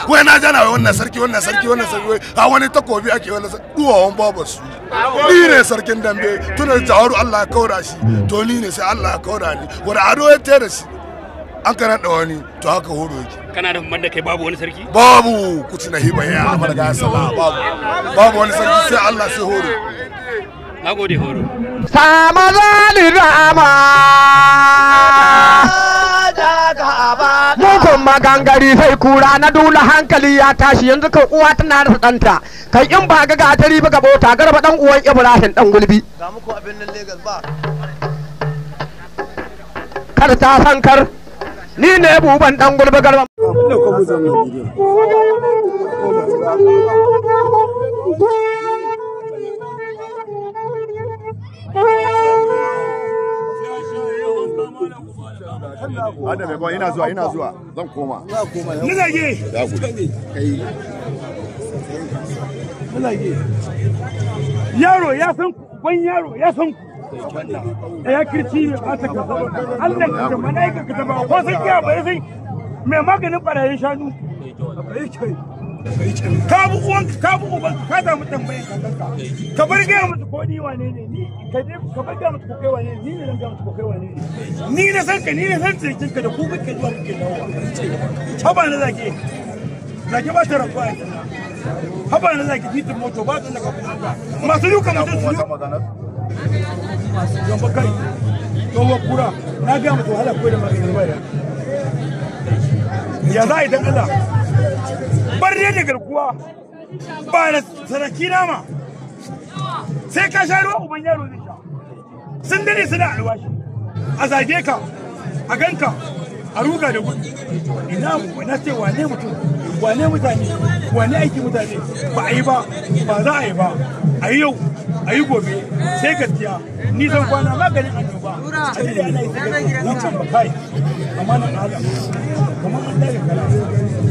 wai na jana wannan sarki a wani takobi ake wannan duwawan babu su ni ne sarkin dambe tunar jawaru Allah ya kaura shi to ni ne sai Allah ya kaura ni wanda ado ya tere shi an kana da wani to haka horo yake kana da banda kai babu wani sarki babu kuci na hiba ya amma daga sallah babu wani sarki sai Allah sai horo nagode horo sama zali rama Mukun magangari sai kura na dula hankali ya tashi yanzu kan uwa tana rasa ɗanta kai in ba ga gatari ba gabota garba dan uwan Ibrahim dan gulbi ga muku abin nan Lagos ba kar ta sankar ni ne buban dan gulbi garba Ada mai boy ina zuwa zan koma. Ni zage. Ya gudu. Kai. Ni zage. Yaro ya san ban yaro ya san ku. Ya kirci ne ba ta kaza. Allah ka da malaika ka da ba ko san kiya ba sai mai maganin barayin shanu. Ka bu uwanka ka bu ubanka ka samu tambayin kanka. Ka bar gaya musu ko ni wane ne ni ka bar gaya musu ko kai wane ne ni ne zan gaya musu ko kai wane ne. Ni na san ka ni na san cikin ka da ku kake zuwa kuke dawowa. Haba na zage. Zage ba ta rabuwa. Haba na zage titin moto ba ta daga kuma. Masu duka mutum su Gamba kai. Tsohon kura na gaya musu wahala ko da maganin bayar. Ya za a yi dan Allah. Bar da garkuwa ba da saraki nama sai ka sha ruwa uban yaro zai sha sun dade suna alwashi a zage ka a ganka a ruga da gudu ina na ce wane mutum wane mutane wane aiki mutane ba a yi ba ba za a yi ba a yi yau a yi gobe sai gaskiya ni zan kwana maganin annoba a yi da ana yi sai gaskiya ni can ba kai amma na ala kuma an daga kala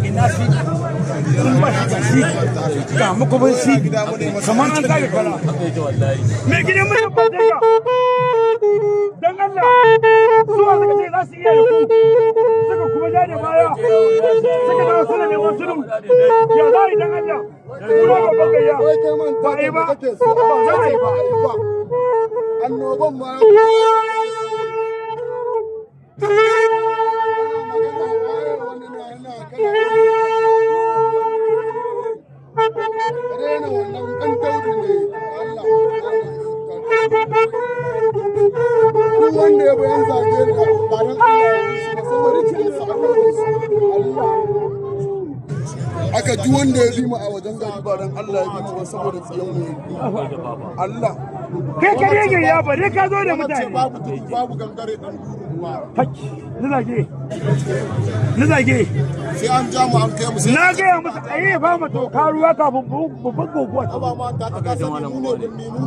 ina fi in ba shi ga makobin shi kamar an daga kala me gidan mai ba daga dan Allah zuwa suka ce za su iya da ku suka kuma ja da baya suka dawo suna neman sulhu ya za a yi dan Allah kuma ba bagaya ba a yi ba ba za a yi ba annoban ma rena wannan ɗan daudi ne Allah duk wanda ya bayan zage da ba dan Allah ya yi su musamman rikin sa Allah aka ji wanda ya bi mu a wajen gari ba dan Allah ya bi mu saboda tsiyan mu Allah kai kare ga ya bare ka zo da mutane babu gangare dan ruwa ni zage sai an ja mu an kai mu sai na ga ya musu ayi fa mu to ka ruwa kafin babban goguwa ba ma ta ka sani mu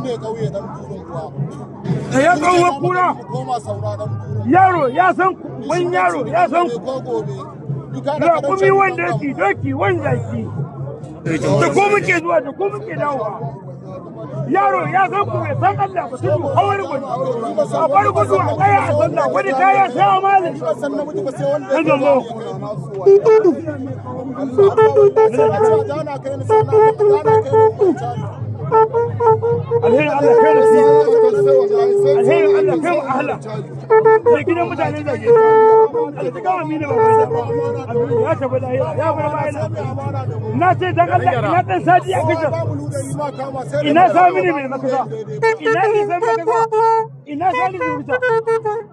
ne kauye dan durun kuwa ya kawo kura koma saura dan durun yaro ya san wani yaro ya san ko gobe da kuma wanda yake doki wanda yake da ko muke zuwa da ko muke dawowa yaro ya san ku bai san Allah ba sai ku hawar gudu a bar gudu a tsaya a sallah wani kaya sai a mali san namiji ba sai wanda ya zo Allah jana kai ni sanna jana kai ni alherin Allah kai mu si alherin Allah kai mu ahla sai gidan mutanen zage Allah ta kawo mini ba ya tafi da ya bar bayana na ce dan Allah ina dan sadi a kashe ina sami ne mai makasa ina ne sai makasa ina sali zuwa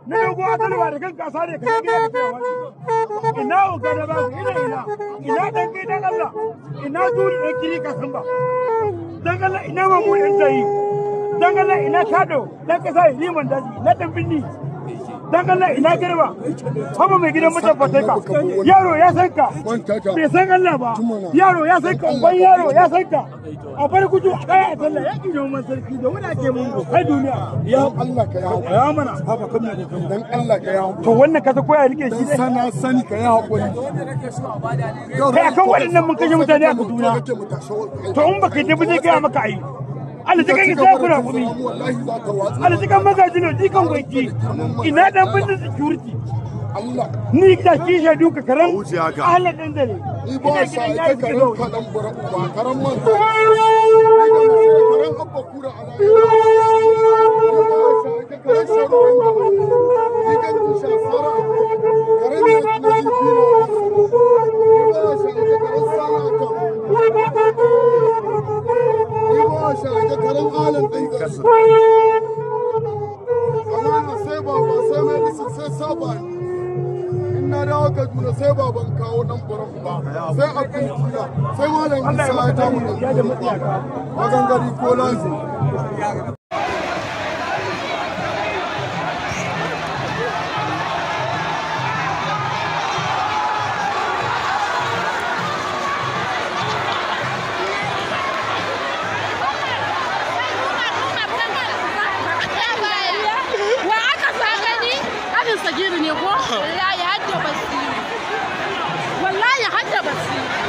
na dogo atalwa da kan kasa ne kai gida ka ina uga da ba ina dan kai dan Allah ina duri da kiri ka san ba dan Allah ina ma mu yan tayi dan Allah ina kado dan kasa liman daji na dan binni dan Allah ina garba haba mai gidan mutan fataka yaro ya san ka bai san Allah ba yaro ya san ka uban yaro ya san ka a bar gudu kai a sallah ya kiyo man sarki da wani ake mun kai duniya ya Allah ka ya mana haba kan ne dan Allah ka ya to wannan kasa koya rike shi ne sana sani ka ya hakuri kai akan wannan mun kashe mutane a Kaduna to in baka yi zai ga maka ai Allah cikin isa kuna kumi Allah cikin magajino jikan gwaiki ina dan bindin security ni da ki shaidu ka karan Allah dan dare ina gidan yayi karan kadan bara uba karan man karan abba kura ala karan sharu jikan ku sha fara karan ne na jibina ina sha karan sana ka da karan alan ɗin gasa amana sai baba sai mai nisan sai saba in na dawo Kaduna sai baban kawo nan buran ba sai abin kula sai malam isa ya tamu da magangari ko lanzi sagiri ne ko wallahi hadda basiri wallahi hadda basiri